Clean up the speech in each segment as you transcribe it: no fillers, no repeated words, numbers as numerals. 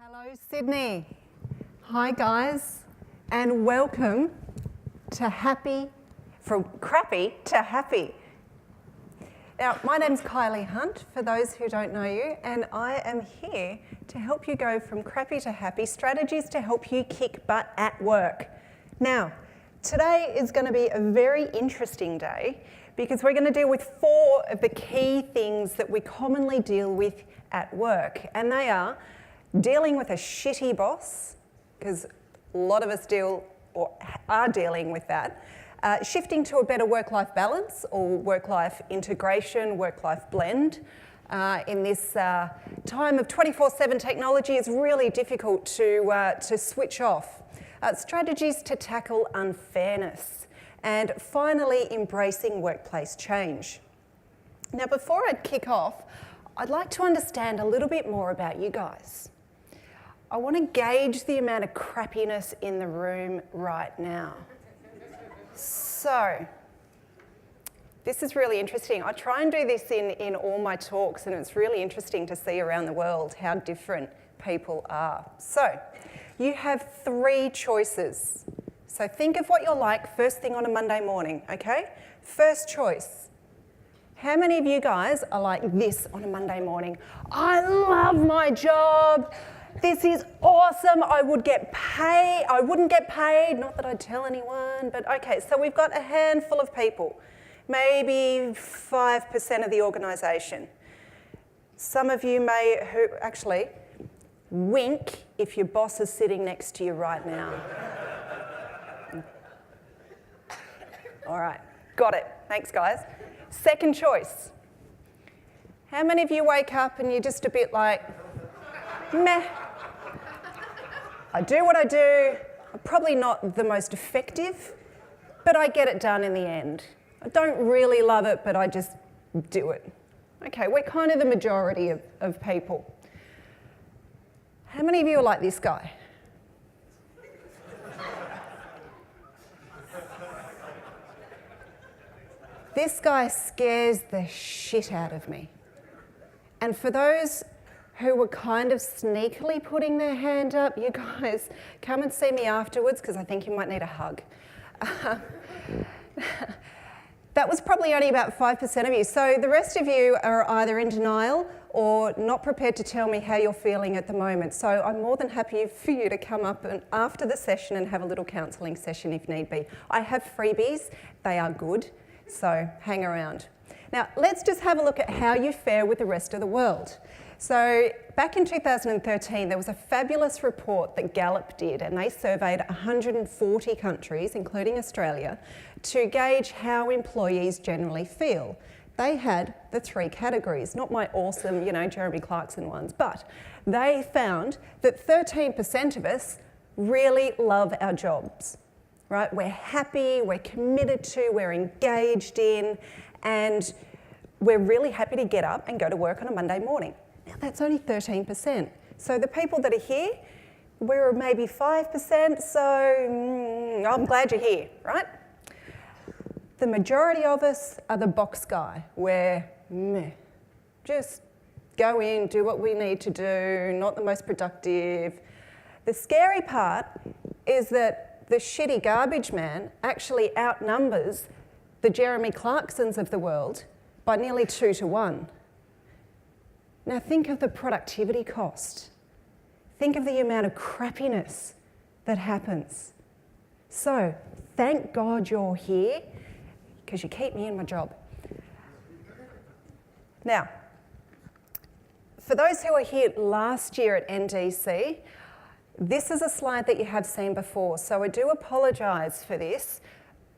Hello Sydney. Hi guys, and welcome to From Crappy to Happy. Now, my name's Kylie Hunt, for those who don't know you, and I am here to help you go from crappy to happy, strategies to help you kick butt at work. Now, today is going to be a very interesting day because we're going to deal with 4 of the key things that we commonly deal with at work, and they are dealing with a shitty boss, because a lot of us deal or are dealing with that, shifting to a better work-life balance or work-life integration, work-life blend. In this time of 24/7 technology, it's really difficult to switch off. Strategies to tackle unfairness, and finally embracing workplace change. Now, before I kick off, I'd like to understand a little bit more about you guys. I want to gauge the amount of crappiness in the room right now. So, this is really interesting. I try and do this in all my talks, and it's really interesting to see around the world how different people are. So, you have 3 choices. So think of what you're like first thing on a Monday morning, okay? First choice. How many of you guys are like this on a Monday morning? I love my job. This is awesome. I wouldn't get paid, not that I'd tell anyone, but okay, so we've got a handful of people, maybe 5% of the organisation. Some of you may, actually, wink if your boss is sitting next to you right now. All right, got it. Thanks, guys. Second choice. How many of you wake up and you're just a bit like, meh? I do what I do. I'm probably not the most effective, but I get it done in the end. I don't really love it, but I just do it. Okay, we're kind of the majority of people. How many of you are like this guy? This guy scares the shit out of me. And for those who were kind of sneakily putting their hand up, you guys, come and see me afterwards because I think you might need a hug. That was probably only about 5% of you. So the rest of you are either in denial or not prepared to tell me how you're feeling at the moment. So I'm more than happy for you to come up and after the session and have a little counselling session if need be. I have freebies, they are good, so hang around. Now, let's just have a look at how you fare with the rest of the world. So back in 2013, there was a fabulous report that Gallup did, and they surveyed 140 countries, including Australia, to gauge how employees generally feel. They had the 3 categories, not my awesome, Jeremy Clarkson ones, but they found that 13% of us really love our jobs, right? We're happy, we're committed to, we're engaged in, and we're really happy to get up and go to work on a Monday morning. Now, that's only 13%. So the people that are here, we're maybe 5%, so I'm glad you're here, right? The majority of us are the box guy, where just go in, do what we need to do, not the most productive. The scary part is that the shitty garbage man actually outnumbers the Jeremy Clarksons of the world by nearly 2 to 1. Now think of the productivity cost. Think of the amount of crappiness that happens. So thank God you're here because you keep me in my job. Now, for those who were here last year at NDC, this is a slide that you have seen before, so I do apologise for this,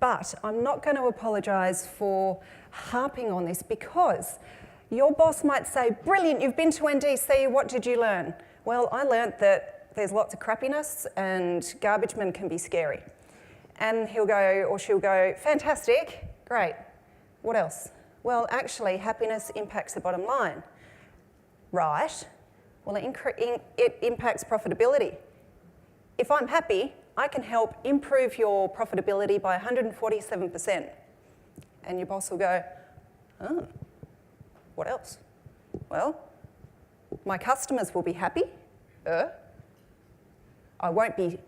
but I'm not going to apologise for harping on this because your boss might say, brilliant, you've been to NDC, what did you learn? Well, I learnt that there's lots of crappiness and garbage men can be scary. And he'll go, or she'll go, fantastic, great, what else? Well, actually, happiness impacts the bottom line. Right, well, it impacts profitability. If I'm happy, I can help improve your profitability by 147%. And your boss will go, oh, what else? Well, my customers will be happy. I won't be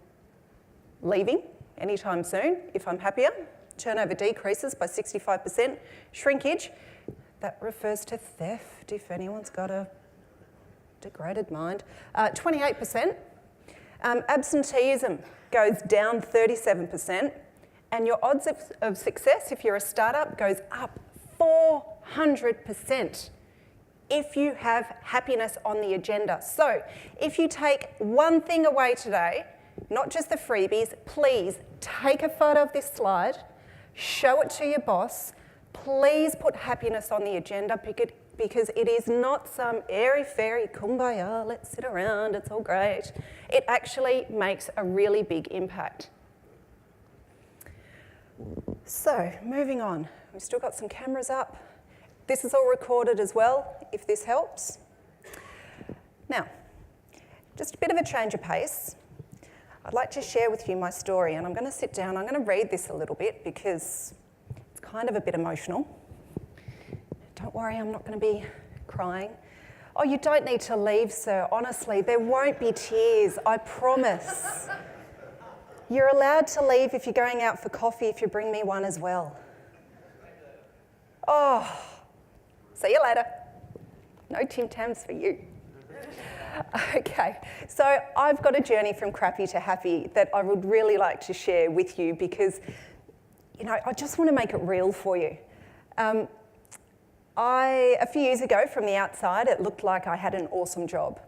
leaving anytime soon if I'm happier. Turnover decreases by 65%. Shrinkage, that refers to theft if anyone's got a degraded mind. 28%. Absenteeism goes down 37%. And your odds of success if you're a startup goes up 400% if you have happiness on the agenda. So if you take one thing away today, not just the freebies, please take a photo of this slide, show it to your boss, please put happiness on the agenda because it is not some airy-fairy kumbaya, let's sit around, it's all great. It actually makes a really big impact. So, moving on. We've still got some cameras up. This is all recorded as well, if this helps. Now, just a bit of a change of pace. I'd like to share with you my story, and I'm going to sit down. I'm going to read this a little bit because it's kind of a bit emotional. Don't worry, I'm not going to be crying. Oh, you don't need to leave, sir. Honestly, there won't be tears, I promise. You're allowed to leave if you're going out for coffee if you bring me one as well. Oh, see you later. No Tim Tams for you. Okay, so I've got a journey from crappy to happy that I would really like to share with you because, you know, I just want to make it real for you. A few years ago, from the outside, it looked like I had an awesome job.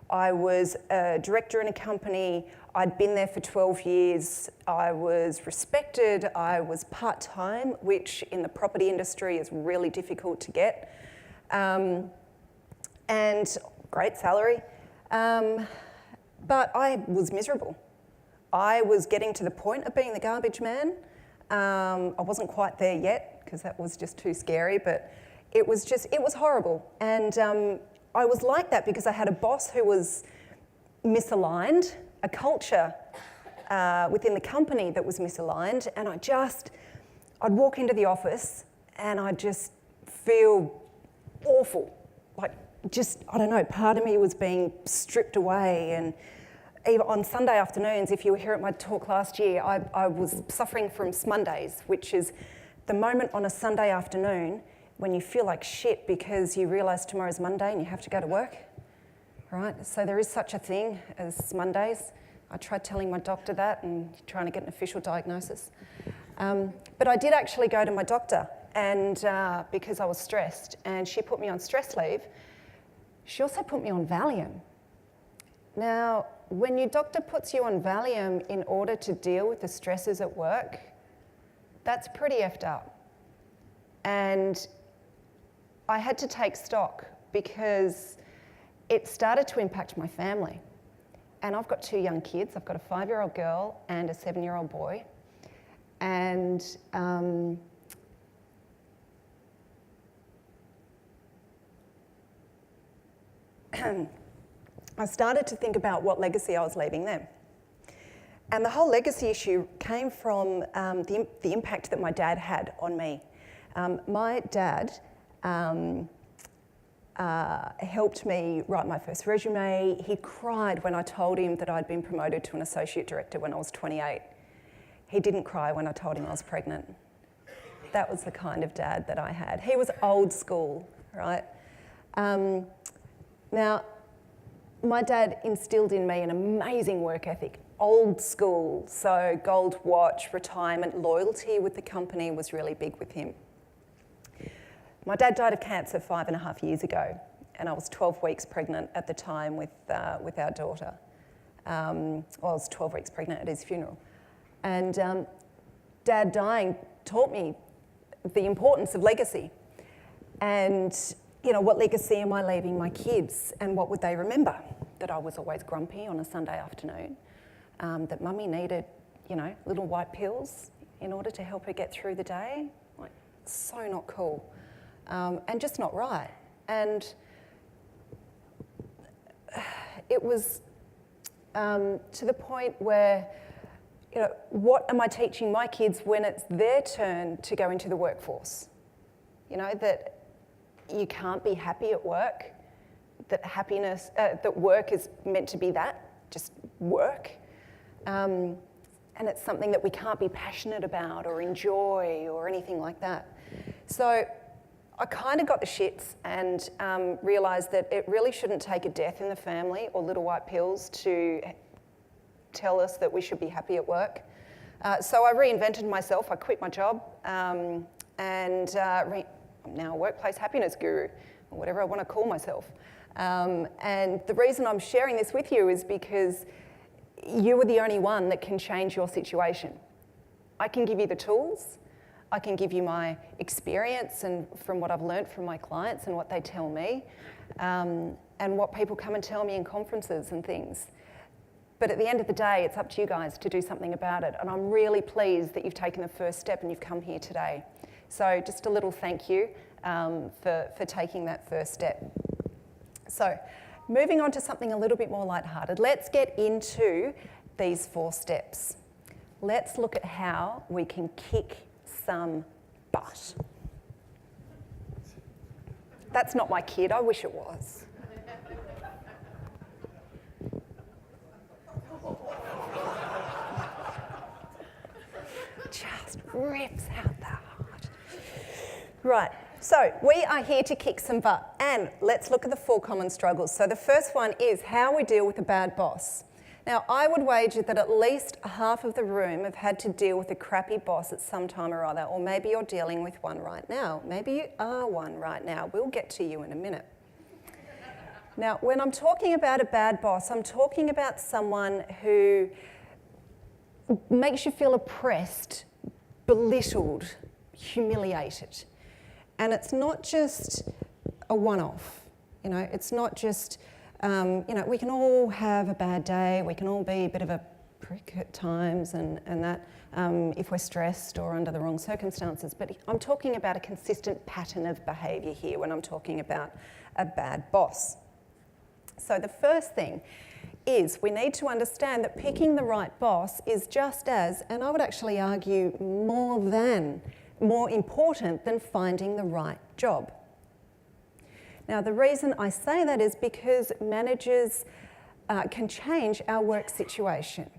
I was a director in a company. I'd been there for 12 years. I was respected. I was part-time, which in the property industry is really difficult to get, and great salary. But I was miserable. I was getting to the point of being the garbage man. I wasn't quite there yet because that was just too scary, but it was horrible. And I was like that because I had a boss who was misaligned, a culture within the company that was misaligned, and I'd walk into the office and I'd just feel awful. Like, I don't know, part of me was being stripped away. And even on Sunday afternoons, if you were here at my talk last year, I was suffering from Mondays, which is the moment on a Sunday afternoon when you feel like shit because you realise tomorrow's Monday and you have to go to work, right? So there is such a thing as Mondays. I tried telling my doctor that and trying to get an official diagnosis. But I did actually go to my doctor and because I was stressed, and she put me on stress leave. She also put me on Valium. Now, when your doctor puts you on Valium in order to deal with the stresses at work, that's pretty effed up. And I had to take stock because it started to impact my family. And I've got 2 young kids. I've got a 5-year-old girl and a 7-year-old boy. And I started to think about what legacy I was leaving them. And the whole legacy issue came from the impact that my dad had on me. My dad helped me write my first resume. He cried when I told him that I'd been promoted to an associate director when I was 28. He didn't cry when I told him I was pregnant. That was the kind of dad that I had. He was old school, right? Now, my dad instilled in me an amazing work ethic, old school, so gold watch, retirement, loyalty with the company was really big with him. My dad died of cancer 5.5 years ago, and I was 12 weeks pregnant at the time with our daughter. I was 12 weeks pregnant at his funeral. And Dad dying taught me the importance of legacy. And, you know, what legacy am I leaving my kids, and what would they remember? That I was always grumpy on a Sunday afternoon, that Mummy needed, you know, little white pills in order to help her get through the day. Like, so not cool. And just not right. And it was to the point where, you know, what am I teaching my kids when it's their turn to go into the workforce? You know, that you can't be happy at work, that happiness, that work is meant to be that, just work. and it's something that we can't be passionate about or enjoy or anything like that. So I kind of got the shits and realised that it really shouldn't take a death in the family or little white pills to tell us that we should be happy at work. So I reinvented myself. I quit my job and I'm now a workplace happiness guru, or whatever I want to call myself. And the reason I'm sharing this with you is because you are the only one that can change your situation. I can give you the tools, I can give you my experience and from what I've learned from my clients and what they tell me, and what people come and tell me in conferences and things. But at the end of the day, it's up to you guys to do something about it. And I'm really pleased that you've taken the first step and you've come here today. So just a little thank you for taking that first step. So moving on to something a little bit more lighthearted, let's get into these 4 steps. Let's look at how we can kick some butt. That's not my kid, I wish it was. Just rips out the heart. Right. So we are here to kick some butt, and let's look at the 4 common struggles. So the first one is how we deal with a bad boss. Now, I would wager that at least half of the room have had to deal with a crappy boss at some time or other, or maybe you're dealing with one right now. Maybe you are one right now. We'll get to you in a minute. Now, when I'm talking about a bad boss, I'm talking about someone who makes you feel oppressed, belittled, humiliated. And it's not just a one-off, it's not just, we can all have a bad day, we can all be a bit of a prick at times and that if we're stressed or under the wrong circumstances. But I'm talking about a consistent pattern of behaviour here when I'm talking about a bad boss. So the first thing is we need to understand that picking the right boss is just as, and I would actually argue more important than finding the right job. Now, the reason I say that is because managers can change our work situation.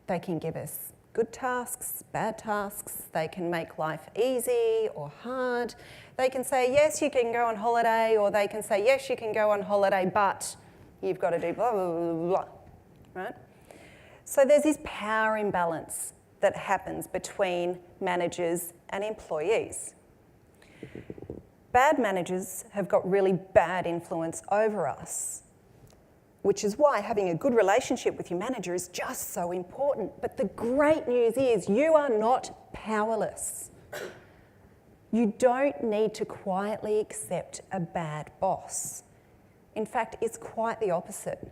They can give us good tasks, bad tasks. They can make life easy or hard. They can say, yes, you can go on holiday, or they can say, yes, you can go on holiday, but you've got to do blah, blah, blah, blah, right? So there's this power imbalance that happens between managers and employees. Bad managers have got really bad influence over us, which is why having a good relationship with your manager is just so important. But the great news is you are not powerless. You don't need to quietly accept a bad boss. In fact, it's quite the opposite.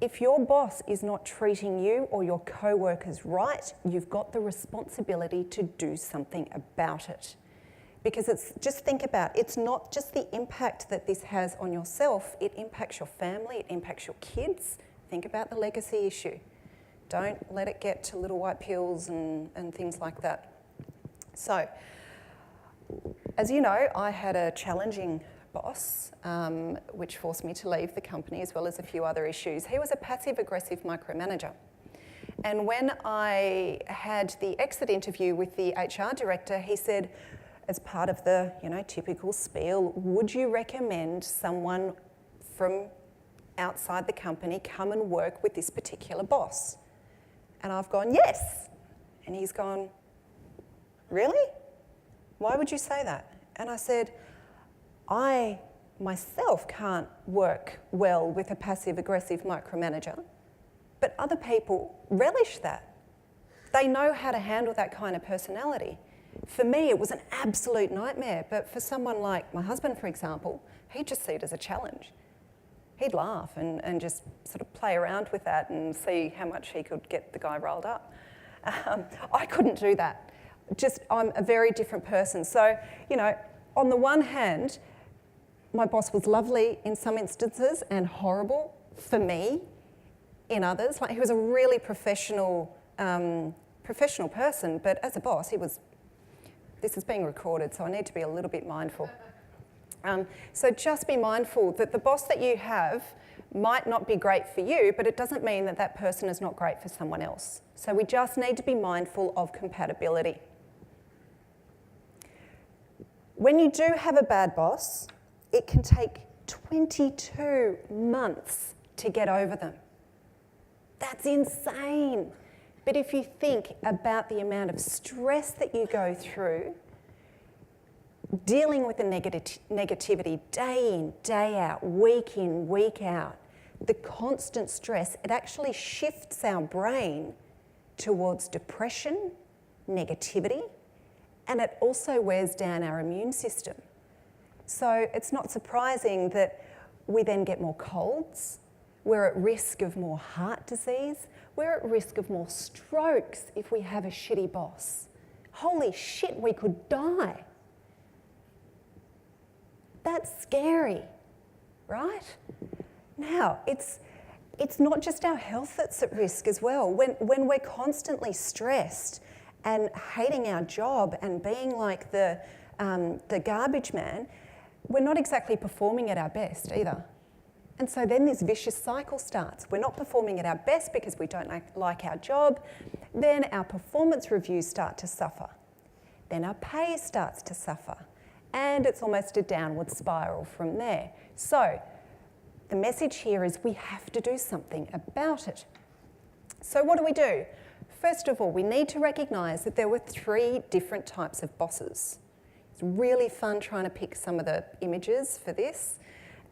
If your boss is not treating you or your co-workers right, you've got the responsibility to do something about it. Because think about, it's not just the impact that this has on yourself, it impacts your family, it impacts your kids. Think about the legacy issue. Don't let it get to little white pills and things like that. So, as you know, I had a challenging boss, which forced me to leave the company, as well as a few other issues. He was a passive-aggressive micromanager. And when I had the exit interview with the HR director, he said, as part of the typical spiel, would you recommend someone from outside the company come and work with this particular boss? And I've gone, yes. And he's gone, really? Why would you say that? And I said, I myself can't work well with a passive-aggressive micromanager, but other people relish that. They know how to handle that kind of personality. For me, it was an absolute nightmare, but for someone like my husband, for example, he'd just see it as a challenge. He'd laugh and just sort of play around with that and see how much he could get the guy rolled up. I couldn't do that. I'm a very different person. So, on the one hand, my boss was lovely in some instances and horrible for me in others. Like, he was a really professional person, but as a boss, this is being recorded, so I need to be a little bit mindful. So just be mindful that the boss that you have might not be great for you, but it doesn't mean that that person is not great for someone else. So we just need to be mindful of compatibility. When you do have a bad boss, it can take 22 months to get over them. That's insane. But if you think about the amount of stress that you go through, dealing with the negativity day in, day out, week in, week out, the constant stress, it actually shifts our brain towards depression, negativity, and it also wears down our immune system. So it's not surprising that we then get more colds, we're at risk of more heart disease, we're at risk of more strokes if we have a shitty boss. Holy shit, we could die. That's scary, right? Now, it's not just our health that's at risk as well. When we're constantly stressed and hating our job and being like the garbage man, we're not exactly performing at our best either. And so then this vicious cycle starts. We're not performing at our best because we don't like our job. Then our performance reviews start to suffer. Then our pay starts to suffer. And it's almost a downward spiral from there. So the message here is we have to do something about it. So what do? First of all, we need to recognise that there were 3 different types of bosses. It's really fun trying to pick some of the images for this.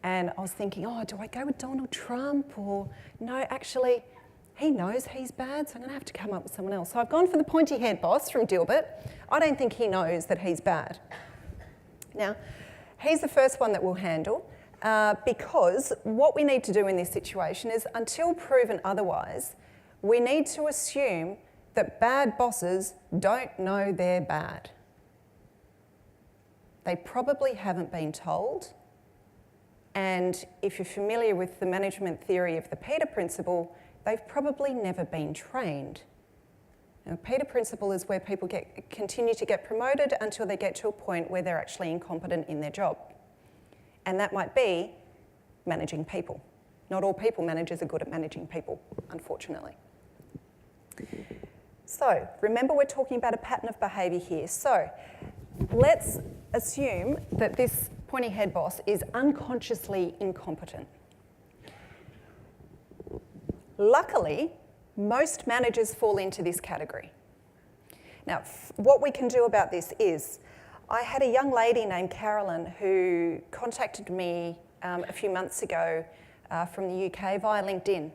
And I was thinking, oh, do I go with Donald Trump or no, actually, he knows he's bad, so I'm going to have to come up with someone else. So I've gone for the pointy head boss from Dilbert. I don't think he knows that he's bad. Now, he's the first one that we'll handle because what we need to do in this situation is, until proven otherwise, we need to assume that bad bosses don't know they're bad. They probably haven't been told. And if you're familiar with the management theory of the Peter Principle, they've probably never been trained. Now, Peter Principle is where people continue to get promoted until they get to a point where they're actually incompetent in their job. And that might be managing people. Not all people managers are good at managing people, unfortunately. So, remember we're talking about a pattern of behaviour here. So, let's assume that this pointy head boss is unconsciously incompetent. Luckily, most managers fall into this category. Now, what we can do about this is, I had a young lady named Carolyn who contacted me a few months ago from the UK via LinkedIn.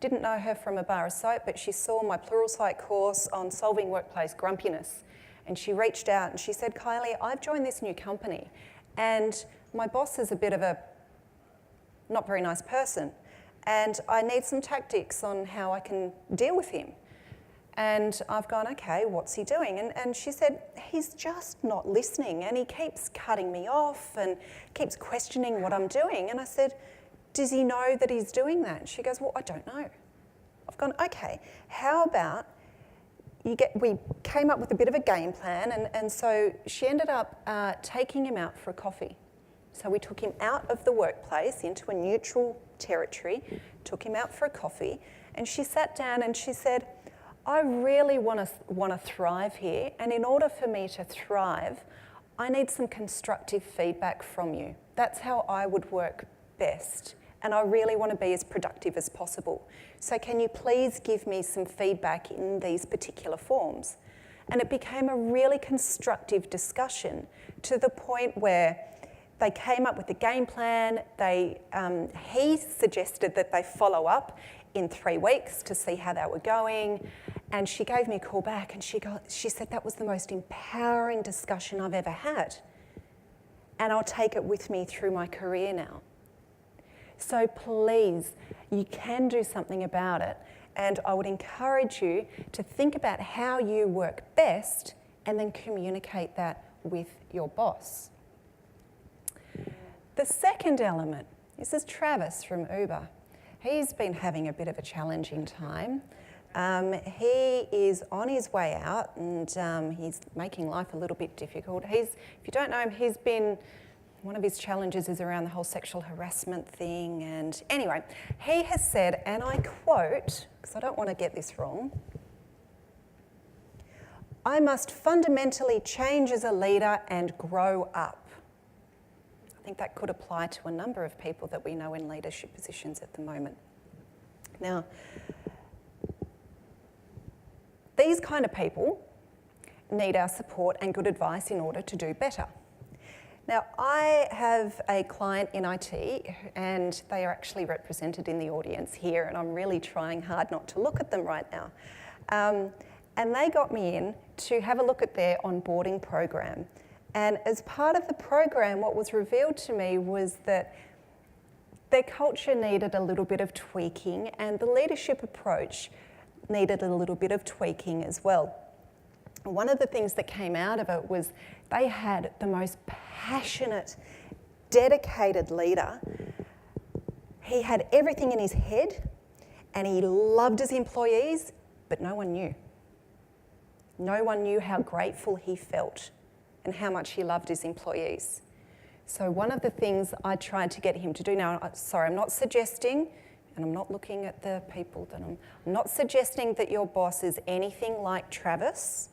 Didn't know her from a bar of soap, but she saw my Pluralsight course on solving workplace grumpiness. And she reached out and she said, Kylie, I've joined this new company and my boss is a bit of a not very nice person. And I need some tactics on how I can deal with him. And I've gone, okay, what's he doing? And she said, he's just not listening and he keeps cutting me off and keeps questioning what I'm doing. And I said, does he know that he's doing that? And she goes, well, I don't know. I've gone, okay, how about we came up with a bit of a game plan and so she ended up taking him out for a coffee. So we took him out of the workplace into a neutral territory, took him out for a coffee, and she sat down and she said, I really want to thrive here, and in order for me to thrive, I need some constructive feedback from you. That's how I would work best, and I really want to be as productive as possible. So can you please give me some feedback in these particular forms? And it became a really constructive discussion to the point where they came up with a game plan. He suggested that they follow up in 3 weeks to see how they were going. And she gave me a call back and she said that was the most empowering discussion I've ever had. And I'll take it with me through my career now. So please, you can do something about it. And I would encourage you to think about how you work best and then communicate that with your boss. The second element, this is Travis from Uber. He's been having a bit of a challenging time. He is on his way out and he's making life a little bit difficult. If you don't know him, one of his challenges is around the whole sexual harassment thing. And anyway, he has said, and I quote, because I don't want to get this wrong, "I must fundamentally change as a leader and grow up." I think that could apply to a number of people that we know in leadership positions at the moment. Now, these kind of people need our support and good advice in order to do better. Now, I have a client in IT, and they are actually represented in the audience here, and I'm really trying hard not to look at them right now. And they got me in to have a look at their onboarding program. And as part of the program, what was revealed to me was that their culture needed a little bit of tweaking, and the leadership approach needed a little bit of tweaking as well. One of the things that came out of it was they had the most passionate, dedicated leader. He had everything in his head, and he loved his employees, but no one knew. No one knew how grateful he felt and how much he loved his employees. So one of the things I tried to get him to do, now, sorry, I'm not suggesting, and I'm not looking at the people that I'm not suggesting that your boss is anything like Travis.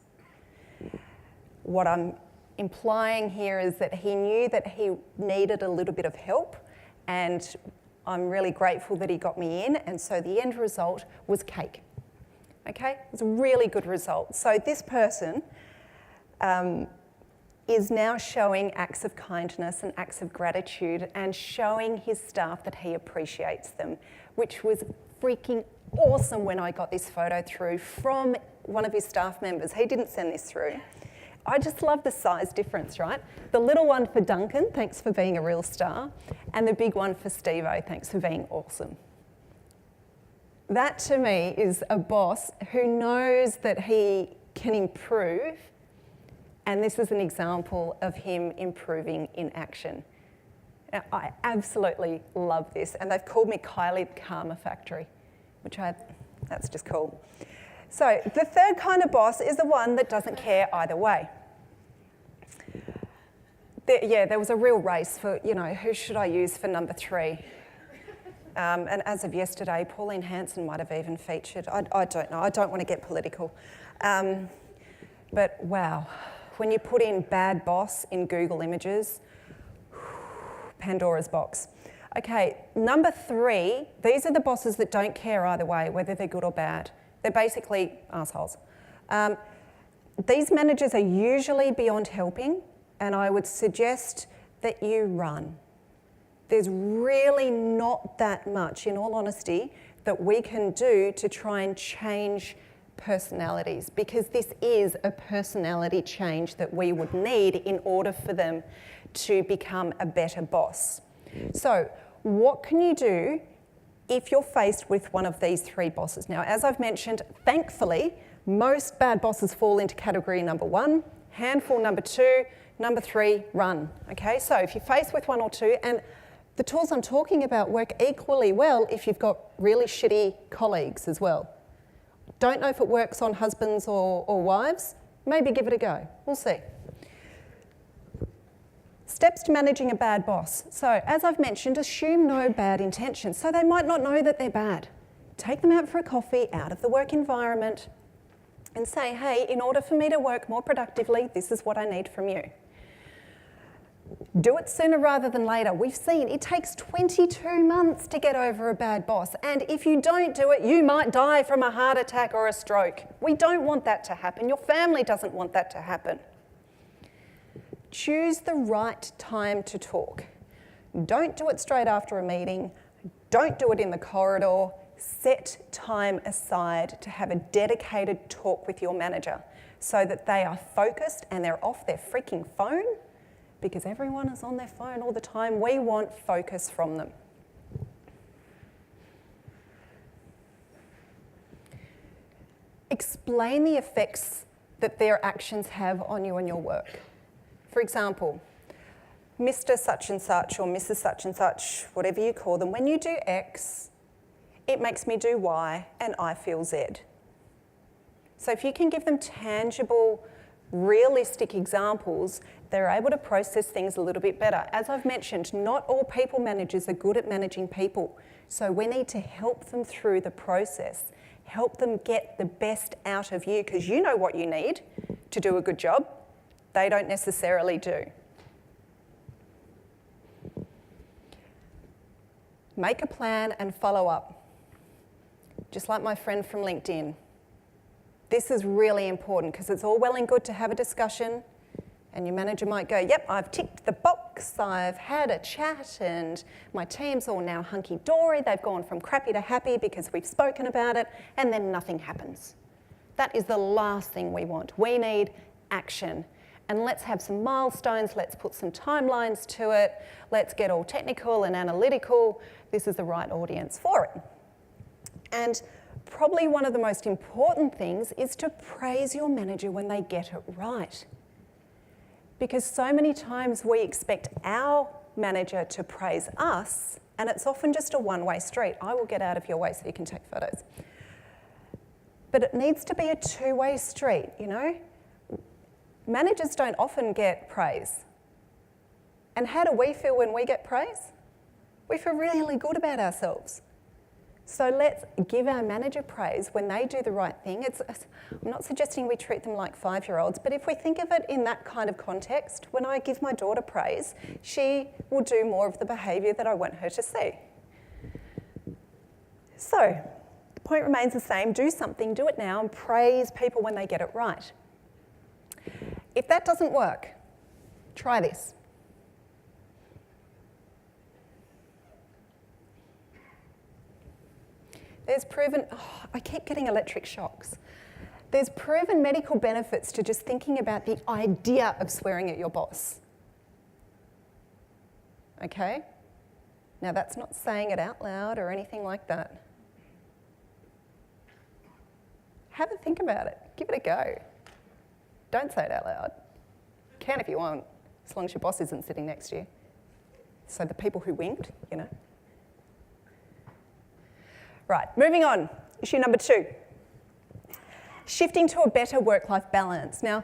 What I'm implying here is that he knew that he needed a little bit of help, and I'm really grateful that he got me in, and so the end result was cake. Okay, it was a really good result. So this person is now showing acts of kindness and acts of gratitude and showing his staff that he appreciates them, which was freaking awesome when I got this photo through from one of his staff members. He didn't send this through. I just love the size difference, right? The little one for Duncan, thanks for being a real star, and the big one for Steve-O, thanks for being awesome. That to me is a boss who knows that he can improve, and this is an example of him improving in action. Now, I absolutely love this, and they've called me Kylie the Karma Factory, that's just cool. So the third kind of boss is the one that doesn't care either way. There was a real race for, who should I use for number 3? And as of yesterday, Pauline Hanson might have even featured. I don't know, I don't want to get political. But wow, when you put in bad boss in Google Images, Pandora's box. Okay, number 3, these are the bosses that don't care either way, whether they're good or bad. They're basically assholes. These managers are usually beyond helping, and I would suggest that you run. There's really not that much, in all honesty, that we can do to try and change personalities, because this is a personality change that we would need in order for them to become a better boss. So what can you do if you're faced with one of these 3 bosses? Now, as I've mentioned, thankfully, most bad bosses fall into category number 1, handful number 2, number 3, run. Okay, so if you're faced with 1 or 2, and the tools I'm talking about work equally well if you've got really shitty colleagues as well. Don't know if it works on husbands or wives. Maybe give it a go. We'll see. Steps to managing a bad boss. So, as I've mentioned, assume no bad intentions. So they might not know that they're bad. Take them out for a coffee, out of the work environment, and say, hey, in order for me to work more productively, this is what I need from you. Do it sooner rather than later. We've seen it takes 22 months to get over a bad boss, and if you don't do it, you might die from a heart attack or a stroke. We don't want that to happen. Your family doesn't want that to happen. Choose the right time to talk. Don't do it straight after a meeting. Don't do it in the corridor. Set time aside to have a dedicated talk with your manager so that they are focused and they're off their freaking phone, because everyone is on their phone all the time. We want focus from them. Explain the effects that their actions have on you and your work. For example, Mr. such and such or Mrs. such and such, whatever you call them, when you do X, it makes me do Y and I feel Z. So if you can give them tangible realistic examples, they're able to process things a little bit better. As I've mentioned, not all people managers are good at managing people. So we need to help them through the process, help them get the best out of you, because you know what you need to do a good job. They don't necessarily do. Make a plan and follow up. Just like my friend from LinkedIn. This is really important because it's all well and good to have a discussion and your manager might go, yep, I've ticked the box, I've had a chat and my team's all now hunky-dory, they've gone from crappy to happy because we've spoken about it, and then nothing happens. That is the last thing we want. We need action. And let's have some milestones, let's put some timelines to it, let's get all technical and analytical. This is the right audience for it. And probably one of the most important things is to praise your manager when they get it right. Because so many times we expect our manager to praise us, and it's often just a one-way street. I will get out of your way so you can take photos. But it needs to be a two-way street, you know? Managers don't often get praise. And how do we feel when we get praise? We feel really good about ourselves. So let's give our manager praise when they do the right thing. I'm not suggesting we treat them like 5-year-olds, but if we think of it in that kind of context, when I give my daughter praise, she will do more of the behaviour that I want her to see. So the point remains the same. Do something, do it now, and praise people when they get it right. If that doesn't work, try this. There's proven, I keep getting electric shocks. There's proven medical benefits to just thinking about the idea of swearing at your boss. Okay? Now that's not saying it out loud or anything like that. Have a think about it. Give it a go. Don't say it out loud. You can if you want, as long as your boss isn't sitting next to you. So the people who winked, you know. Right, moving on. Issue number 2. Shifting to a better work-life balance. Now,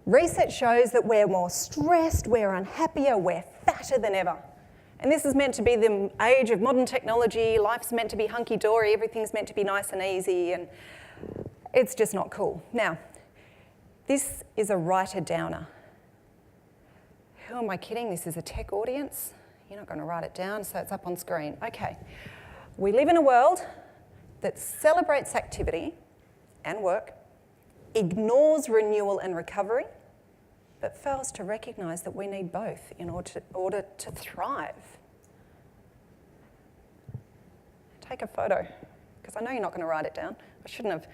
research shows that we're more stressed, we're unhappier, we're fatter than ever. And this is meant to be the age of modern technology, life's meant to be hunky-dory, everything's meant to be nice and easy, and it's just not cool. Now, this is a write-a-downer. Who am I kidding? This is a tech audience. You're not going to write it down, so it's up on screen. Okay. We live in a world that celebrates activity and work, ignores renewal and recovery, but fails to recognise that we need both in order to thrive. Take a photo, because I know you're not going to write it down. I shouldn't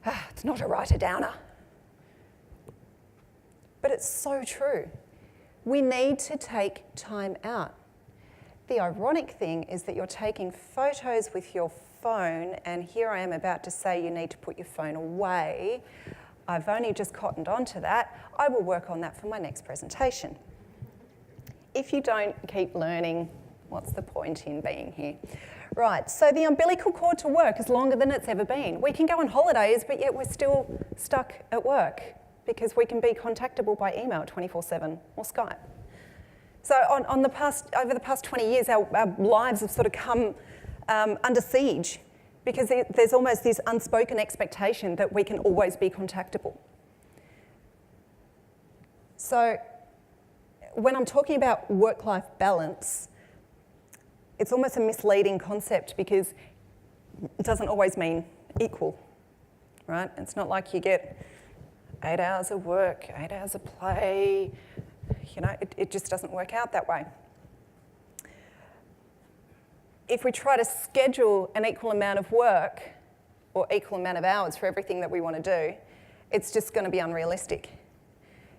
have. It's not a write-a-downer. But it's so true. We need to take time out. The ironic thing is that you're taking photos with your phone, and here I am about to say you need to put your phone away. I've only just cottoned onto that. I will work on that for my next presentation. If you don't keep learning, what's the point in being here? Right, so the umbilical cord to work is longer than it's ever been. We can go on holidays, but yet we're still stuck at work because we can be contactable by email 24/7 or Skype. So over the past 20 years, our lives have sort of come under siege because there's almost this unspoken expectation that we can always be contactable. So when I'm talking about work-life balance, it's almost a misleading concept because it doesn't always mean equal, right? It's not like you get 8 hours of work, 8 hours of play. You know, it just doesn't work out that way. If we try to schedule an equal amount of work or equal amount of hours for everything that we want to do, it's just going to be unrealistic.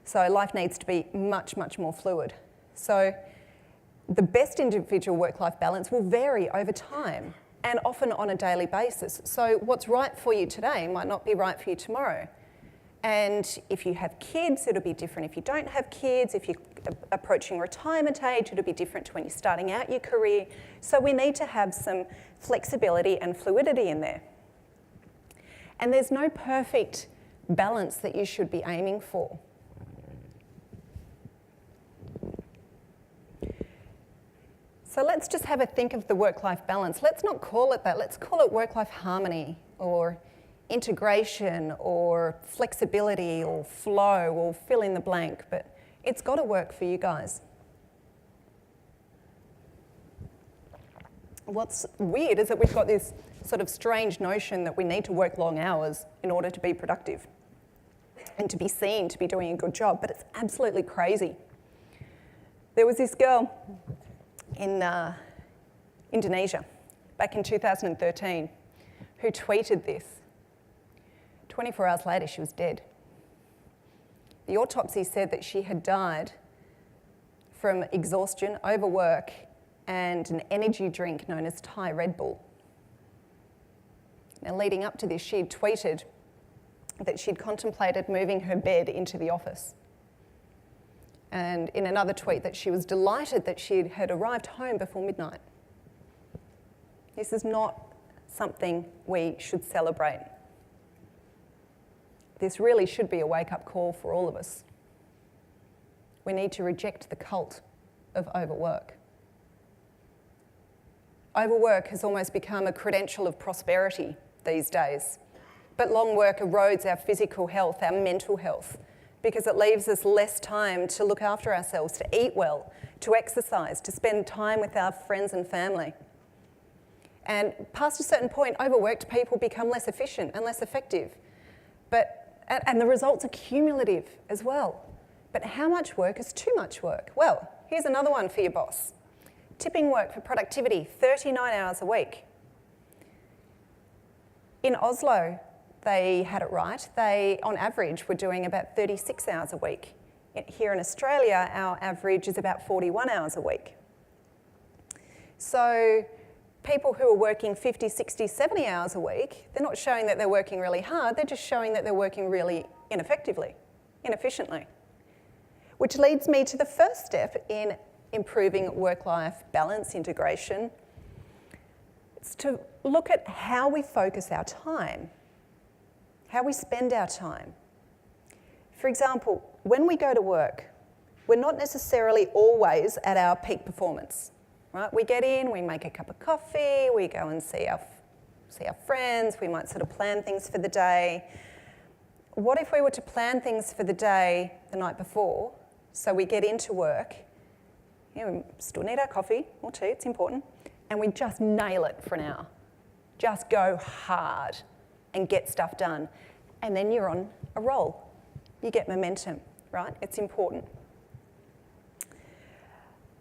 So life needs to be much, much more fluid. So the best individual work-life balance will vary over time and often on a daily basis. So what's right for you today might not be right for you tomorrow. And if you have kids, it'll be different if you don't have kids. If you're approaching retirement age, it'll be different to when you're starting out your career. So we need to have some flexibility and fluidity in there. And there's no perfect balance that you should be aiming for. So let's just have a think of the work-life balance. Let's not call it that. Let's call it work-life harmony, or integration, or flexibility, or flow, or fill in the blank. But it's got to work for you guys. What's weird is that we've got this sort of strange notion that we need to work long hours in order to be productive and to be seen to be doing a good job, but it's absolutely crazy. There was this girl in Indonesia back in 2013 who tweeted this. 24 hours later, she was dead. The autopsy said that she had died from exhaustion, overwork, and an energy drink known as Thai Red Bull. Now, leading up to this, she'd tweeted that she'd contemplated moving her bed into the office. And in another tweet that she was delighted that she had arrived home before midnight. This is not something we should celebrate. This really should be a wake-up call for all of us. We need to reject the cult of overwork. Overwork has almost become a credential of prosperity these days. But long work erodes our physical health, our mental health, because it leaves us less time to look after ourselves, to eat well, to exercise, to spend time with our friends and family. And past a certain point, overworked people become less efficient and less effective. And the results are cumulative as well. But how much work is too much work? Well, here's another one for your boss. Tipping work for productivity, 39 hours a week. In Oslo, they had it right. They, on average, were doing about 36 hours a week. Here in Australia, our average is about 41 hours a week. So people who are working 50, 60, 70 hours a week, they're not showing that they're working really hard, they're just showing that they're working really inefficiently. Which leads me to the first step in improving work-life balance integration. It's to look at how we focus our time, how we spend our time. For example, when we go to work, we're not necessarily always at our peak performance, right? We get in, we make a cup of coffee, we go and see our friends, we might sort of plan things for the day. What if we were to plan things for the day the night before, so we get into work, we still need our coffee or tea, it's important, and we just nail it for an hour. Just go hard and get stuff done. And then you're on a roll. You get momentum, right? It's important.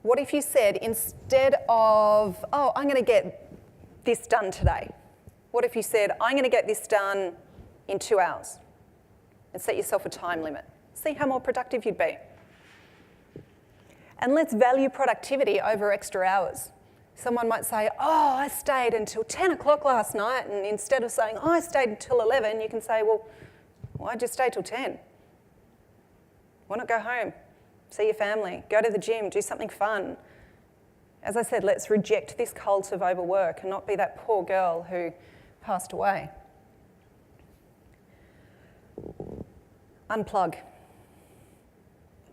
What if you said, instead of, oh, I'm going to get this done today, what if you said, I'm going to get this done in 2 hours, and set yourself a time limit? See how more productive you'd be. And let's value productivity over extra hours. Someone might say, oh, I stayed until 10 o'clock last night, and instead of saying, oh, I stayed until 11, you can say, well, why'd you stay till 10? Why not go home, see your family, go to the gym, do something fun? As I said, let's reject this cult of overwork and not be that poor girl who passed away. Unplug.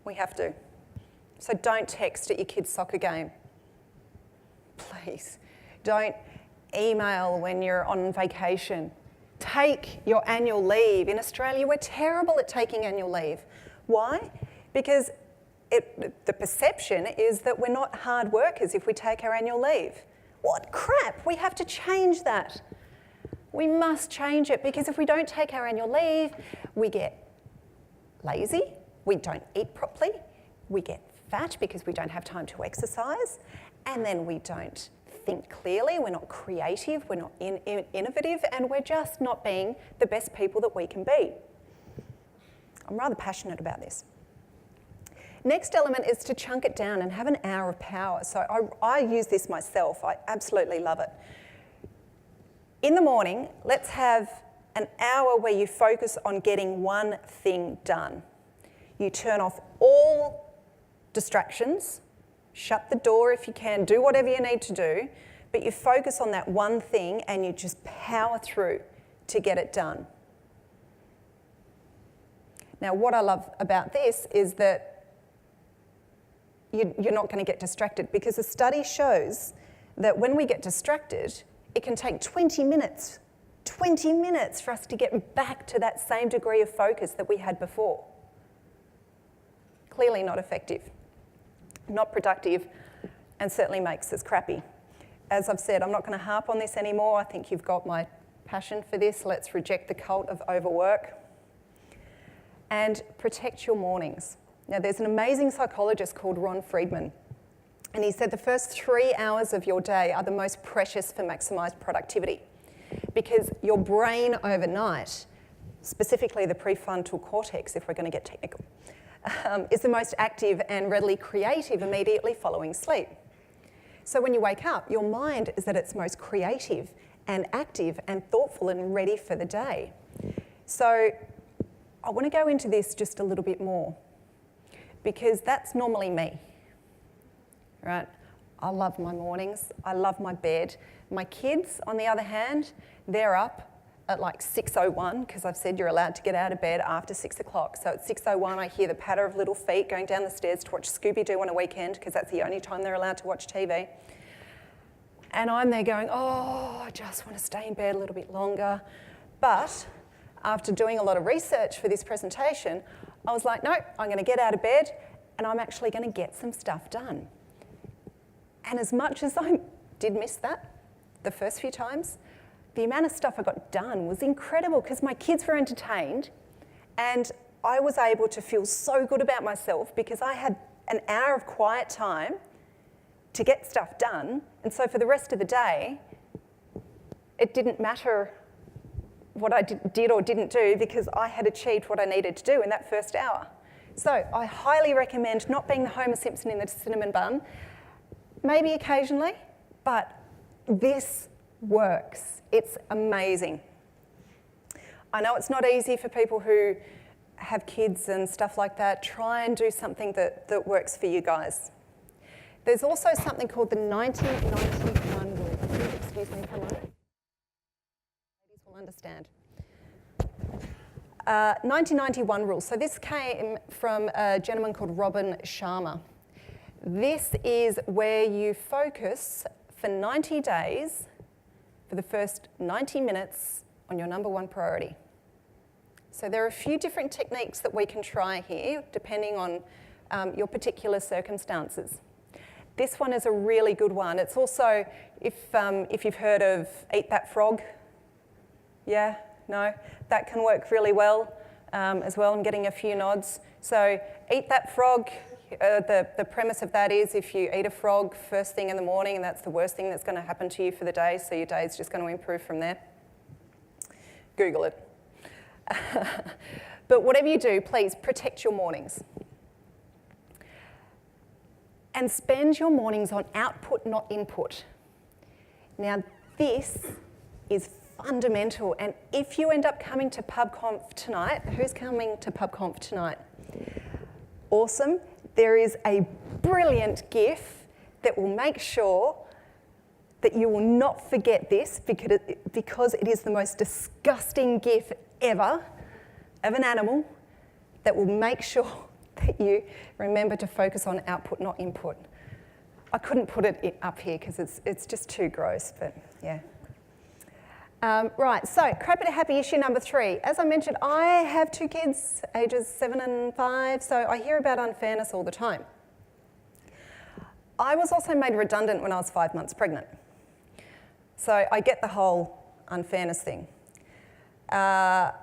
We have to. So don't text at your kid's soccer game. Please. Don't email when you're on vacation. Take your annual leave. In Australia, we're terrible at taking annual leave. Why? Because the perception is that we're not hard workers if we take our annual leave. What crap! We have to change that. We must change it, because if we don't take our annual leave, we get lazy, we don't eat properly, we get fat because we don't have time to exercise, and then we don't think clearly, we're not creative, we're not innovative, and we're just not being the best people that we can be. I'm rather passionate about this. Next element is to chunk it down and have an hour of power. So I use this myself, I absolutely love it. In the morning, let's have an hour where you focus on getting one thing done. You turn off all distractions, shut the door if you can, do whatever you need to do, but you focus on that one thing and you just power through to get it done. Now, what I love about this is that you're not going to get distracted, because the study shows that when we get distracted, it can take 20 minutes for us to get back to that same degree of focus that we had before. Clearly not effective, not productive, and certainly makes us crappy. As I've said, I'm not going to harp on this anymore. I think you've got my passion for this. Let's reject the cult of overwork. And protect your mornings. Now, there's an amazing psychologist called Ron Friedman, and he said the first 3 hours of your day are the most precious for maximised productivity, because your brain overnight, specifically the prefrontal cortex, if we're going to get technical, is the most active and readily creative immediately following sleep. So when you wake up, your mind is at its most creative and active and thoughtful and ready for the day. So I want to go into this just a little bit more, because that's normally me, right? I love my mornings. I love my bed. My kids, on the other hand, they're up at like 6:01, because I've said you're allowed to get out of bed after 6 o'clock. So at 6:01, I hear the patter of little feet going down the stairs to watch Scooby-Doo on a weekend, because that's the only time they're allowed to watch TV. And I'm there going, oh, I just want to stay in bed a little bit longer. But after doing a lot of research for this presentation, I was like, no, I'm going to get out of bed and I'm actually going to get some stuff done. And as much as I did miss that the first few times, the amount of stuff I got done was incredible, because my kids were entertained and I was able to feel so good about myself because I had an hour of quiet time to get stuff done. And so for the rest of the day, it didn't matter what I did or didn't do, because I had achieved what I needed to do in that first hour. So I highly recommend not being the Homer Simpson in the cinnamon bun, maybe occasionally, but this works. It's amazing. I know it's not easy for people who have kids and stuff like that. Try and do something that works for you guys. There's also something called the 1991 rule. Excuse me for a moment. Ladies will understand. 1991 rule. So this came from a gentleman called Robin Sharma. This is where you focus for 90 days for the first 90 minutes on your number one priority. So there are a few different techniques that we can try here, depending on your particular circumstances. This one is a really good one. It's also, if you've heard of Eat That Frog, yeah, no, that can work really well as well. I'm getting a few nods. So Eat That Frog, the premise of that is if you eat a frog first thing in the morning, and that's the worst thing that's going to happen to you for the day, so your day is just going to improve from there. Google it. But whatever you do, please protect your mornings. And spend your mornings on output, not input. Now, this is fundamental. And if you end up coming to PubConf tonight, who's coming to PubConf tonight? Awesome. There is a brilliant GIF that will make sure that you will not forget this, because it is the most disgusting GIF ever of an animal that will make sure that you remember to focus on output, not input. I couldn't put it up here because it's just too gross, but yeah. Right, so crap it happy issue number 3. As I mentioned, I have 2 kids, ages 7 and 5, so I hear about unfairness all the time. I was also made redundant when I was 5 months pregnant. So I get the whole unfairness thing. Now,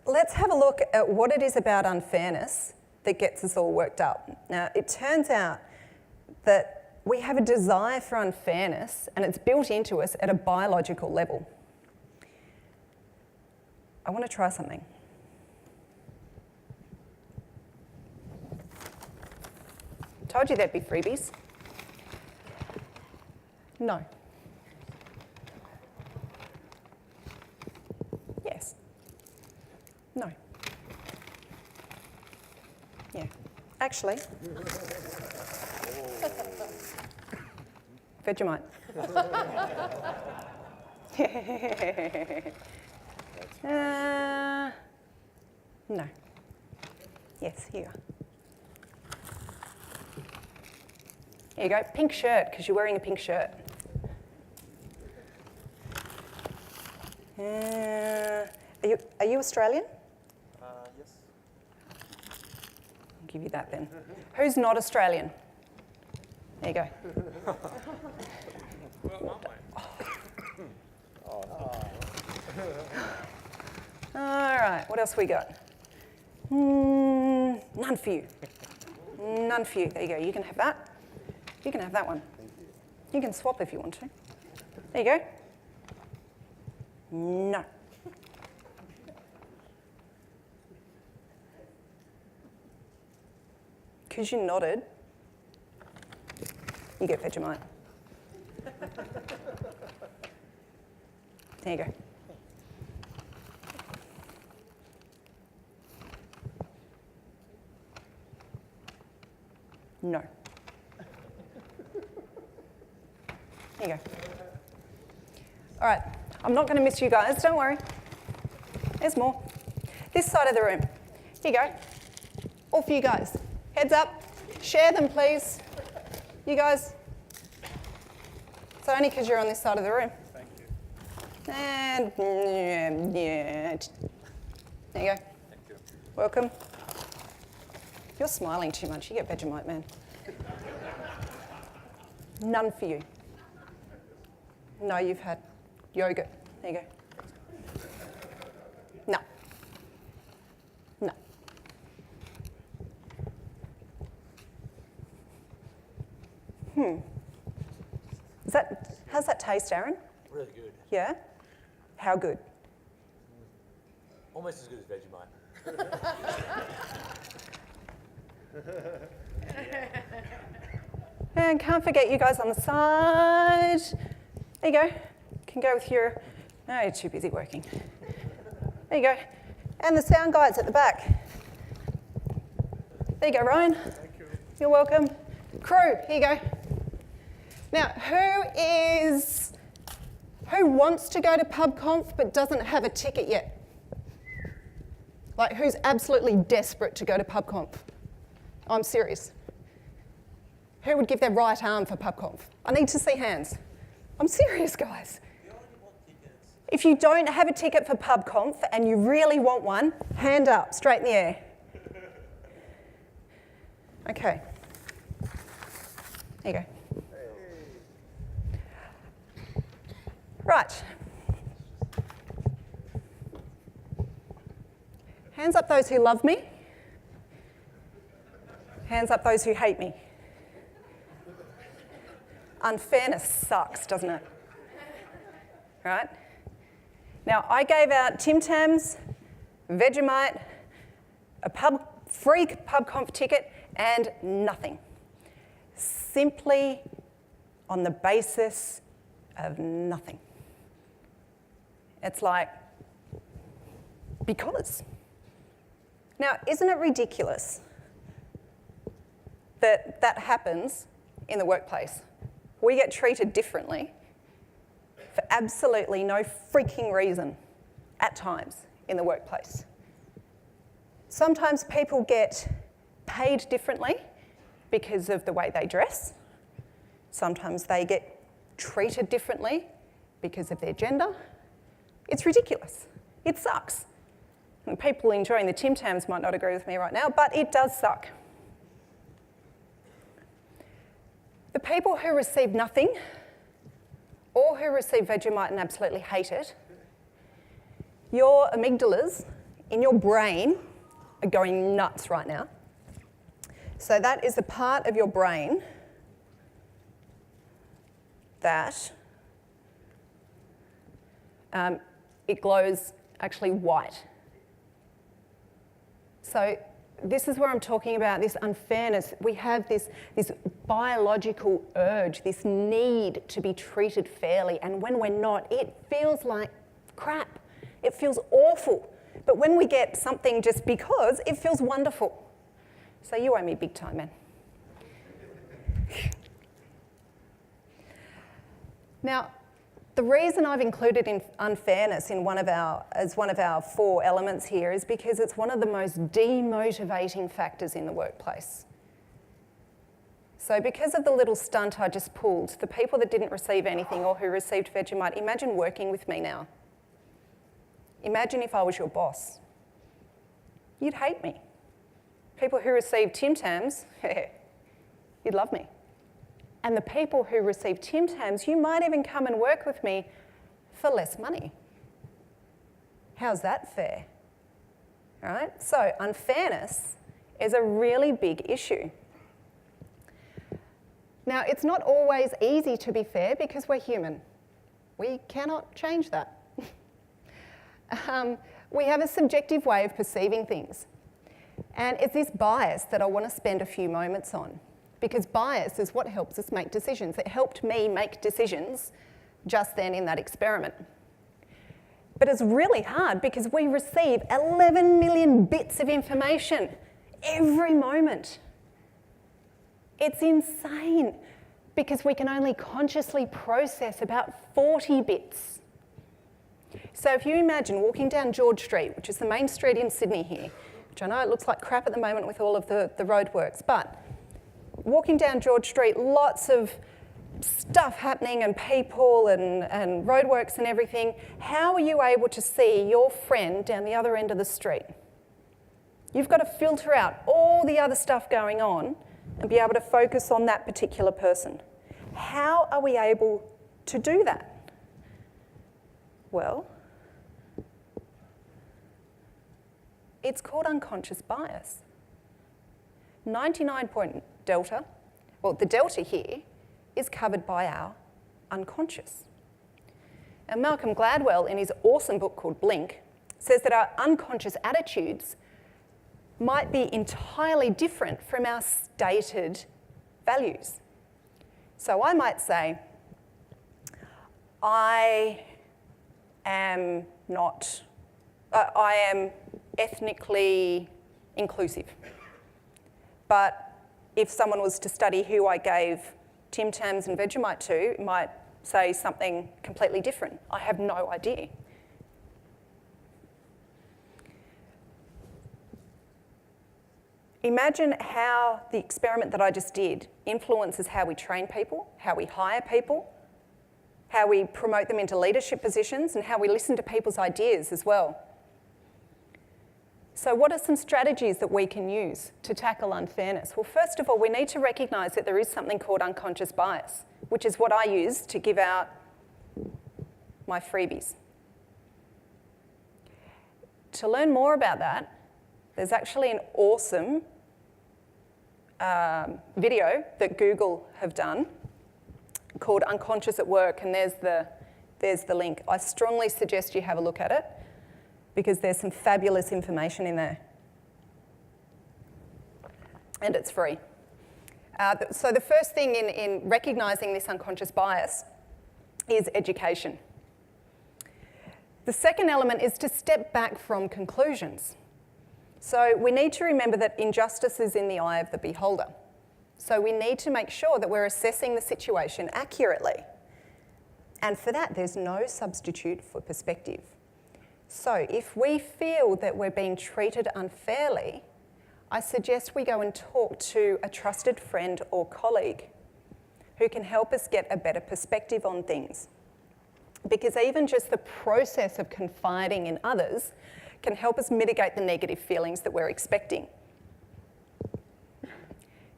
let's have a look at what it is about unfairness that gets us all worked up. Now, it turns out that we have a desire for unfairness, and it's built into us at a biological level. I want to try something. Told you there'd be freebies. No. Yes. No. Yeah. Actually. Vegemite. No. Yes, here you are. Here you go, pink shirt, because you're wearing a pink shirt. Are you Australian? Yes. I'll give you that then. Who's not Australian? There you go. All right, what else we got? None for you. None for you. There you go. You can have that. You can have that one. You can swap if you want to. There you go. No. Because you nodded, you get Vegemite. There you go. No. There you go. All right, I'm not going to miss you guys, don't worry. There's more. This side of the room. Here you go. All for you guys. Heads up. Share them, please. You guys. It's only because you're on this side of the room. Thank you. And yeah. There you go. Thank you. Welcome. You're smiling too much. You get Vegemite, man. None for you. No, you've had yogurt. There you go. No. No. How's that taste, Aaron? Really good. Yeah? How good? Almost as good as Vegemite. And can't forget you guys on the side. There you go. Can go with your... No, you're too busy working. There you go. And the sound guys at the back. There you go, Ryan. Thank you. You're welcome. Crew, here you go. Now, who wants to go to PubConf but doesn't have a ticket yet? Like, who's absolutely desperate to go to PubConf? I'm serious. Who would give their right arm for PubConf? I need to see hands. I'm serious, guys. If you don't have a ticket for PubConf and you really want one, hand up, straight in the air. Okay. There you go. Right. Hands up those who love me. Hands up those who hate me. Unfairness sucks, doesn't it? Right? Now, I gave out Tim Tams, Vegemite, a free PubConf ticket, and nothing. Simply on the basis of nothing. It's like, because. Now, isn't it ridiculous that that happens in the workplace? We get treated differently for absolutely no freaking reason at times in the workplace. Sometimes people get paid differently because of the way they dress. Sometimes they get treated differently because of their gender. It's ridiculous. It sucks. And people enjoying the Tim Tams might not agree with me right now, but it does suck. The people who receive nothing or who receive Vegemite and absolutely hate it, your amygdalas in your brain are going nuts right now. So that is the part of your brain that it glows actually white. So this is where I'm talking about this unfairness. We have this biological urge, this need to be treated fairly, and when we're not, it feels like crap. It feels awful. But when we get something just because, it feels wonderful. So you owe me big time, man. Now, The reason I've included unfairness as one of our 4 elements here is because it's one of the most demotivating factors in the workplace. So because of the little stunt I just pulled, the people that didn't receive anything or who received Vegemite, imagine working with me now. Imagine if I was your boss. You'd hate me. People who received Tim Tams, you'd love me. And the people who receive Tim Tams, you might even come and work with me for less money. How's that fair? All right? So unfairness is a really big issue. Now, it's not always easy to be fair because we're human. We cannot change that. We have a subjective way of perceiving things. And it's this bias that I want to spend a few moments on, because bias is what helps us make decisions. It helped me make decisions just then in that experiment. But it's really hard because we receive 11 million bits of information every moment. It's insane because we can only consciously process about 40 bits. So if you imagine walking down George Street, which is the main street in Sydney here, which I know it looks like crap at the moment with all of the roadworks, but walking down George Street, lots of stuff happening and people and roadworks and everything. How are you able to see your friend down the other end of the street? You've got to filter out all the other stuff going on and be able to focus on that particular person. How are we able to do that? Well, it's called unconscious bias. 99 delta, well, the delta here is covered by our unconscious. And Malcolm Gladwell, in his awesome book called Blink, says that our unconscious attitudes might be entirely different from our stated values. So I might say, I am ethnically inclusive. But if someone was to study who I gave Tim Tams and Vegemite to, it might say something completely different. I have no idea. Imagine how the experiment that I just did influences how we train people, how we hire people, how we promote them into leadership positions, and how we listen to people's ideas as well. So what are some strategies that we can use to tackle unfairness? Well, first of all, we need to recognise that there is something called unconscious bias, which is what I use to give out my freebies. To learn more about that, there's actually an awesome video that Google have done called Unconscious at Work, and there's the link. I strongly suggest you have a look at it because there's some fabulous information in there. And it's free. So the first thing in recognising this unconscious bias is education. The second element is to step back from conclusions. So we need to remember that injustice is in the eye of the beholder. So we need to make sure that we're assessing the situation accurately. And for that, there's no substitute for perspective. So if we feel that we're being treated unfairly, I suggest we go and talk to a trusted friend or colleague who can help us get a better perspective on things. Because even just the process of confiding in others can help us mitigate the negative feelings that we're expecting.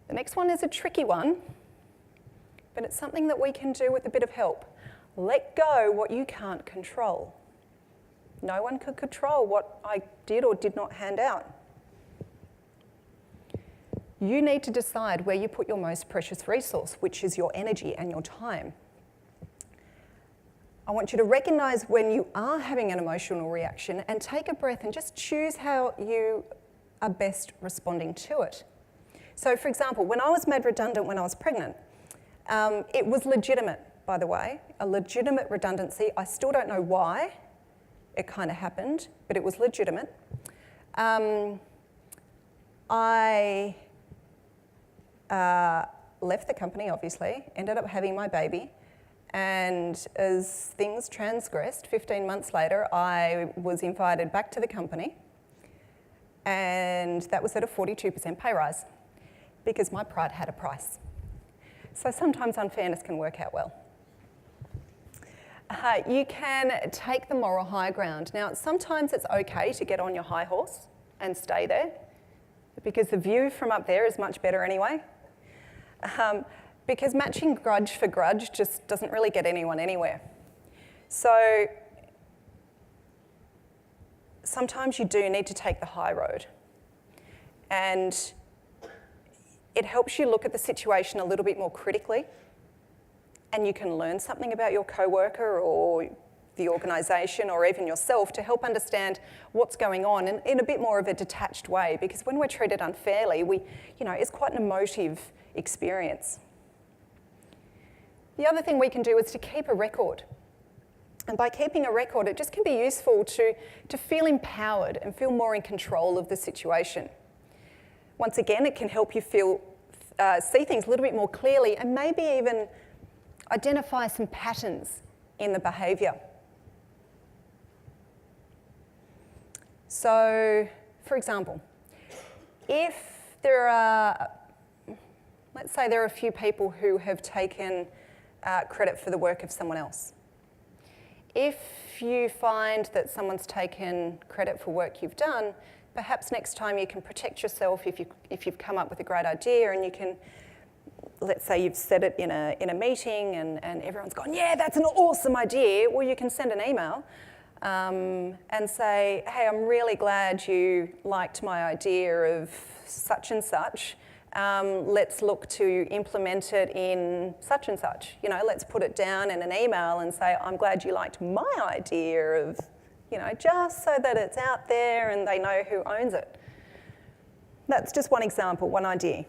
The next one is a tricky one, but it's something that we can do with a bit of help. Let go what you can't control. No one could control what I did or did not hand out. You need to decide where you put your most precious resource, which is your energy and your time. I want you to recognise when you are having an emotional reaction and take a breath and just choose how you are best responding to it. So, for example, when I was made redundant when I was pregnant, it was legitimate, by the way, a legitimate redundancy. I still don't know why it kind of happened, but it was legitimate. I left the company, obviously, ended up having my baby, And as things transgressed, 15 months later, I was invited back to the company, and that was at a 42% pay rise because my pride had a price. So sometimes unfairness can work out well. You can take the moral high ground. Now, sometimes it's okay to get on your high horse and stay there because the view from up there is much better anyway. Because matching grudge for grudge just doesn't really get anyone anywhere. So sometimes you do need to take the high road. And it helps you look at the situation a little bit more critically, and you can learn something about your coworker or the organisation or even yourself to help understand what's going on in a bit more of a detached way, because when we're treated unfairly, it's quite an emotive experience. The other thing we can do is to keep a record. And by keeping a record, it just can be useful to feel empowered and feel more in control of the situation. Once again, it can help you see things a little bit more clearly and maybe even identify some patterns in the behaviour. So, for example, if let's say there are a few people who have taken credit for the work of someone else. If you find that someone's taken credit for work you've done, perhaps next time you can protect yourself if you've come up with a great idea and you can, let's say you've said it in a meeting and everyone's gone, yeah, that's an awesome idea. Well, you can send an email and say, hey, I'm really glad you liked my idea of such and such. Let's look to implement it in such and such. Let's put it down in an email and say, I'm glad you liked my idea of, just so that it's out there and they know who owns it. That's just one example, one idea.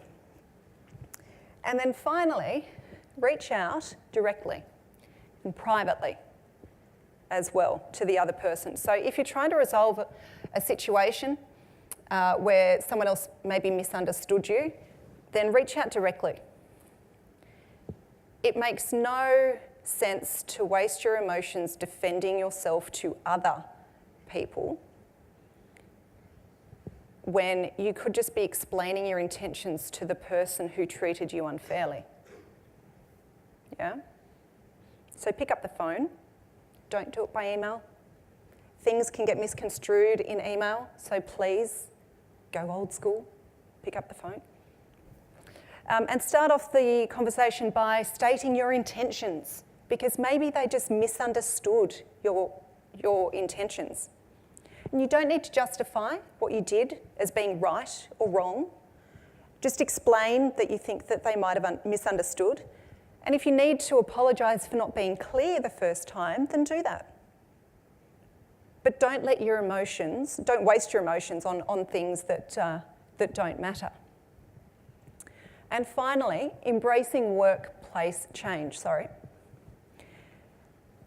And then finally, reach out directly and privately as well to the other person. So if you're trying to resolve a situation where someone else maybe misunderstood you, then reach out directly. It makes no sense to waste your emotions defending yourself to other people when you could just be explaining your intentions to the person who treated you unfairly. Yeah? So pick up the phone. Don't do it by email. Things can get misconstrued in email, so please go old school. Pick up the phone. And start off the conversation by stating your intentions, because maybe they just misunderstood your intentions. And you don't need to justify what you did as being right or wrong. Just explain that you think that they might have misunderstood. And if you need to apologise for not being clear the first time, then do that. But don't waste your emotions on things that don't matter. And finally, embracing workplace change.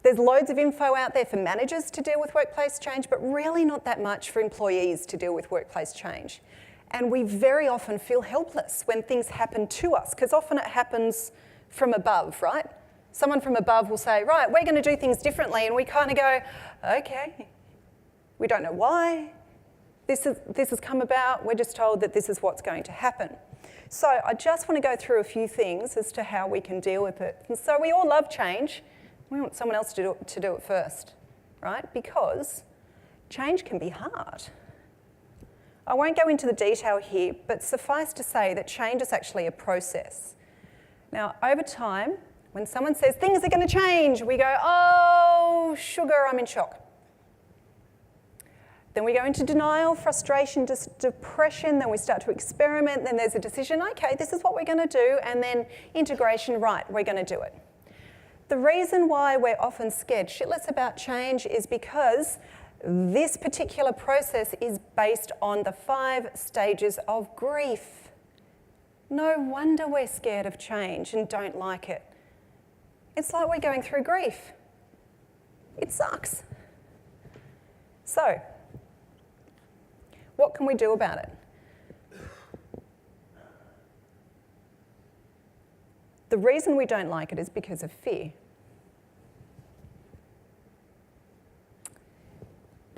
There's loads of info out there for managers to deal with workplace change, but really not that much for employees to deal with workplace change. And we very often feel helpless when things happen to us, because often it happens from above, right? Someone from above will say, right, we're going to do things differently, and we kind of go, okay. We don't know why this has come about. We're just told that this is what's going to happen. So I just want to go through a few things as to how we can deal with it. And so we all love change. We want someone else to do it first, right? Because change can be hard. I won't go into the detail here, but suffice to say that change is actually a process. Now, over time, when someone says things are going to change, we go, oh, sugar, I'm in shock. Then we go into denial, frustration, depression, then we start to experiment, then there's a decision, okay, this is what we're going to do, and then integration, right, we're going to do it. The reason why we're often scared shitless about change is because this particular process is based on the 5 stages of grief. No wonder we're scared of change and don't like it. It's like we're going through grief. It sucks. So, what can we do about it? The reason we don't like it is because of fear.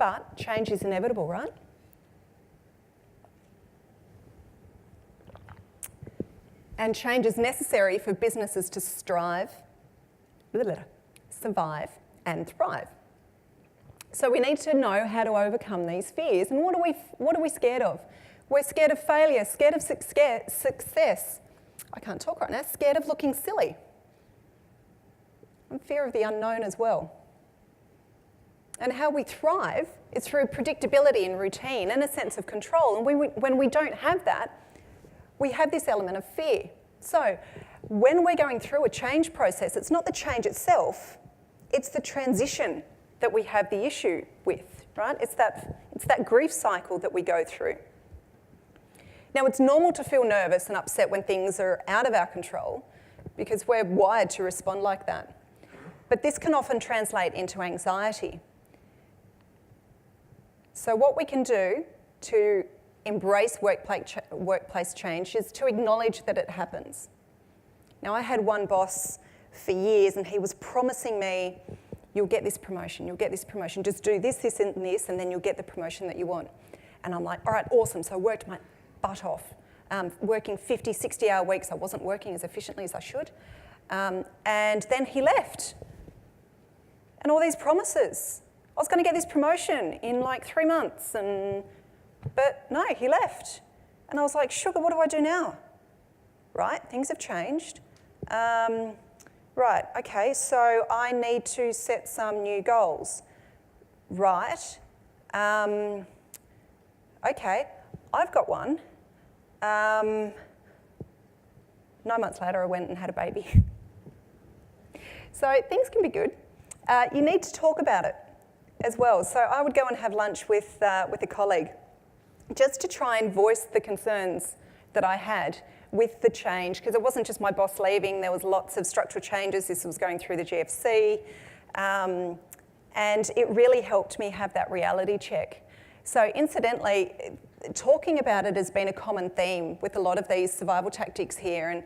but change is inevitable, right? And change is necessary for businesses to survive, and thrive. So we need to know how to overcome these fears. And what are we scared of? We're scared of failure, scared of success. I can't talk right now. Scared of looking silly. And fear of the unknown as well. And how we thrive is through predictability and routine and a sense of control. And when we don't have that, we have this element of fear. So when we're going through a change process, it's not the change itself, it's the transition that we have the issue with, right? It's that grief cycle that we go through. Now, it's normal to feel nervous and upset when things are out of our control because we're wired to respond like that. But this can often translate into anxiety. So what we can do to embrace workplace change is to acknowledge that it happens. Now, I had one boss for years and he was promising me, you'll get this promotion, just do this, this and this, and then you'll get the promotion that you want. And I'm like, all right, awesome. So I worked my butt off, working 50, 60-hour weeks. I wasn't working as efficiently as I should. And then he left. And all these promises. I was going to get this promotion in like 3 months, but no, he left. And I was like, sugar, what do I do now? Right, things have changed. Right, okay, so I need to set some new goals. Right, okay, I've got one. 9 months later, I went and had a baby. So things can be good. You need to talk about it as well. So I would go and have lunch with a colleague just to try and voice the concerns that I had with the change, because it wasn't just my boss leaving, there was lots of structural changes. This was going through the GFC, and it really helped me have that reality check. So incidentally, talking about it has been a common theme with a lot of these survival tactics here, and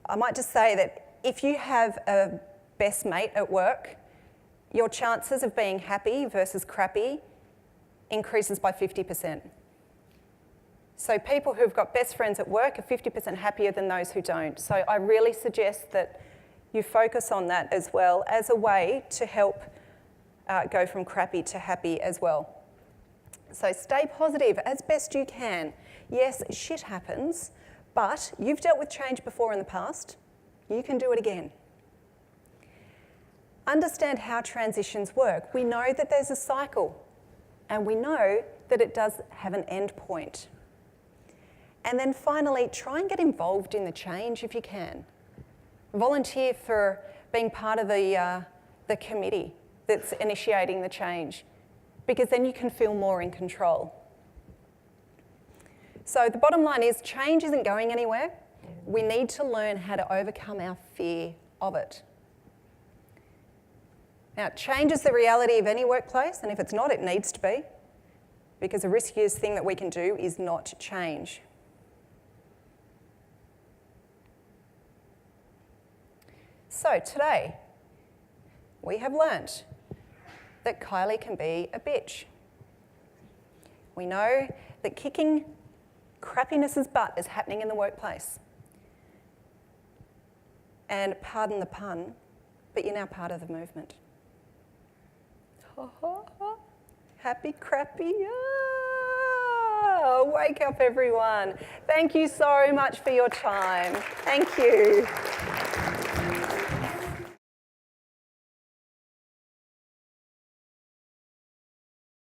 I might just say that if you have a best mate at work, your chances of being happy versus crappy increases by 50%. So people who've got best friends at work are 50% happier than those who don't. So I really suggest that you focus on that as well as a way to help go from crappy to happy as well. So stay positive as best you can. Yes, shit happens, but you've dealt with change before in the past. You can do it again. Understand how transitions work. We know that there's a cycle, and we know that it does have an end point. And then finally, try and get involved in the change if you can. Volunteer for being part of the committee that's initiating the change, because then you can feel more in control. So the bottom line is change isn't going anywhere. We need to learn how to overcome our fear of it. Now, change is the reality of any workplace, and if it's not, it needs to be, because the riskiest thing that we can do is not change. So today, we have learnt that Kylie can be a bitch. We know that kicking crappiness's butt is happening in the workplace. And pardon the pun, but you're now part of the movement. Happy crappy. Oh, wake up, everyone. Thank you so much for your time. Thank you.